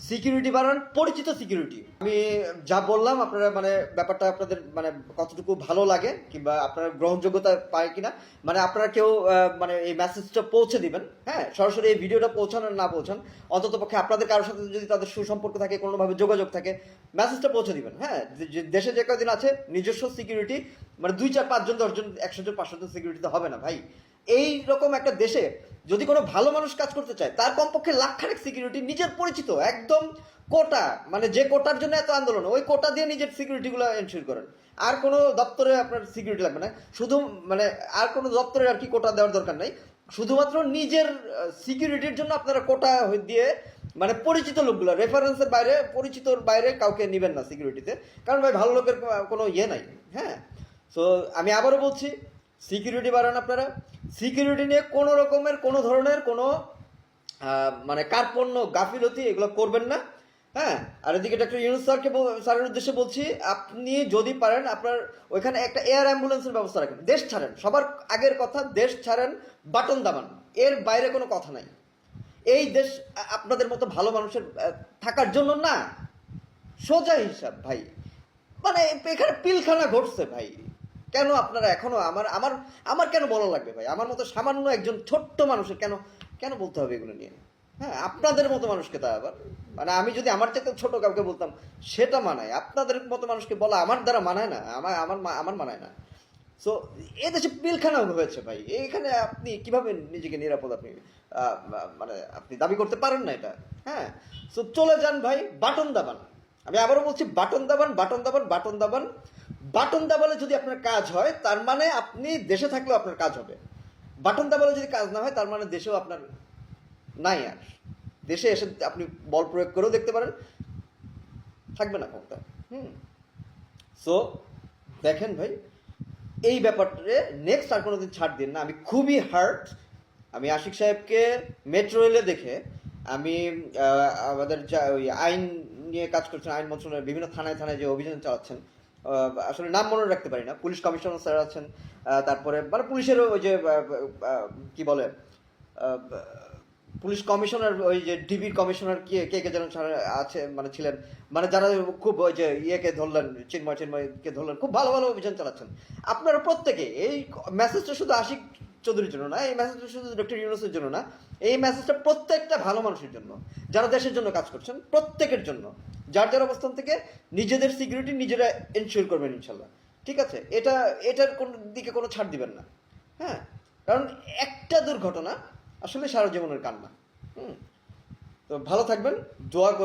Security বাড়ান, পরিচিত security. আমি যা বললাম আপনারা মানে ব্যাপারটা আপনাদের মানে কতটুকু ভালো লাগে কিংবা আপনারা গ্রহণযোগ্যতা পায় কিনা, মানে আপনারা কেউ মানে এই মেসেজটা পৌঁছে দিবেন। হ্যাঁ, সরাসরি এই ভিডিওটা পৌঁছান আর না পৌঁছান, অন্তত পক্ষে আপনাদের কারোর সাথে যদি তাদের সুসম্পর্ক থাকে, কোনোভাবে যোগাযোগ থাকে, মেসেজটা পৌঁছে দিবেন। হ্যাঁ, দেশে যে কদিন আছে নিজস্ব সিকিউরিটি মানে 2 4 5 জন 10 জন 100 জন 500 জন সিকিউরিটি হবে না ভাই। এই রকম একটা দেশে যদি কোনো ভালো মানুষ কাজ করতে চায়, তার কমপক্ষে লাখখানেক সিকিউরিটি নিজের পরিচিত একদম কোটা, মানে যে কোটার জন্য এত আন্দোলন, ওই কোটা দিয়ে নিজের সিকিউরিটিগুলো এনশিওর করেন। আর কোনো দপ্তরে আপনার সিকিউরিটি লাগবে না, শুধু মানে আর কোনো দপ্তরে আর কি কোটা দেওয়ার দরকার নাই। শুধুমাত্র নিজের সিকিউরিটির জন্য আপনারা কোটা দিয়ে মানে পরিচিত লোকগুলো, রেফারেন্সের বাইরে, পরিচিতর বাইরে কাউকে নেবেন না সিকিউরিটিতে, কারণ ভাই ভালো লোকের কোনো ইয়ে নাই। হ্যাঁ, সো আমি আবারও বলছি, সিকিউরিটি বাড়ান আপনারা। সিকিউরিটি নিয়ে কোনো রকমের কোনো ধরনের কোনো মানে কার্পণ্য গাফিলতি এগুলো করবেন না। হ্যাঁ, আর এদিকে ডক্টর ইউনুস স্যারের উদ্দেশ্যে বলছি, আপনি যদি পারেন আপনার ওইখানে একটা এয়ার অ্যাম্বুলেন্সের ব্যবস্থা রাখেন। দেশ ছাড়েন, সবার আগের কথা, দেশ ছাড়েন, বাটন দাবান, এর বাইরে কোনো কথা নাই। এই দেশ আপনাদের মতো ভালো মানুষের থাকার জন্য না। সোজা হিসাব ভাই, মানে এখানে পিলখানা ঘটছে ভাই। কেন আপনারা এখনো আমার আমার আমার কেন বলা লাগবে ভাই? আমার মতো সামান্য একজন ছোট্ট মানুষের কেন কেন বলতে হবে এগুলো নিয়ে? হ্যাঁ, আপনাদের মতো মানুষকে তা আবার মানে আমি যদি আমার চাইতে ছোট কাউকে বলতাম সেটা মানায়, আপনাদের মতো মানুষকে বলা আমার দ্বারা মানায় না, আমার মানায় না। সো এদেশে পিলখানা হয়েছে ভাই। এইখানে আপনি কিভাবে নিজেকে নিরাপদ আপনি মানে আপনি দাবি করতে পারেন না এটা। হ্যাঁ, সো চলে যান ভাই, বাটন দাবান। আমি আবারও বলছি, বাটন দাবান, বাটন দাবান, বাটন দাবান। বাটন দাবালে যদি আপনার কাজ হয়, তার মানে আপনি দেশে থাকলেও আপনার কাজ হবে। বাটন দাবালে যদি কাজ না হয়, তার মানে দেশেও আপনার নাই আর। দেশে এসে আপনি বল প্রয়োগ করেও দেখতে পারেন, থাকবে না ক্ষমতা। সো দেখেন ভাই, এই ব্যাপারে নেক্সট আর কোনোদিন ছাড় দিন না। আমি খুবই হার্ট। আমি আশিক সাহেবকে মেট্রো রেলে দেখে আমি আমাদের যা ওই আইন নিয়ে কাজ করছেন, আইন মন্ত্রণালয়ের বিভিন্ন থানায় থানায় যে অভিযান চালাচ্ছেন, আসলে নাম মনে রাখতে পারি না, পুলিশ কমিশনার স্যার আছেন, তারপরে মানে পুলিশেরও ওই যে কি বলে পুলিশ কমিশনার, ওই যে ডিবির কমিশনার কে কে কে যেন আছে মানে ছিলেন, মানে যারা খুব ওই যে ইয়েকে ধরলেন, চিন্ময়কে ধরলেন, খুব ভালো ভালো অভিযান চালাচ্ছেন। আপনারা প্রত্যেকে এই মেসেজটা শুধু আশিক চৌধুরীর জন্য না, এই মেসেজটা শুধু ডক্টর ইউনুসের জন্য না, এই মেসেজটা প্রত্যেকটা ভালো মানুষের জন্য, যারা দেশের জন্য কাজ করছেন প্রত্যেকের জন্য। যার যার অবস্থান থেকে নিজেদের সিকিউরিটি নিজেরা এনশিওর করবেন ইনশাল্লাহ। ঠিক আছে, এটার কোন দিকে কোনো ছাড় দিবেন না। হ্যাঁ, কারণ একটা দুর্ঘটনা আসলে সারা জীবনের কান্না। তো ভালো থাকবেন, দোয়া করবেন।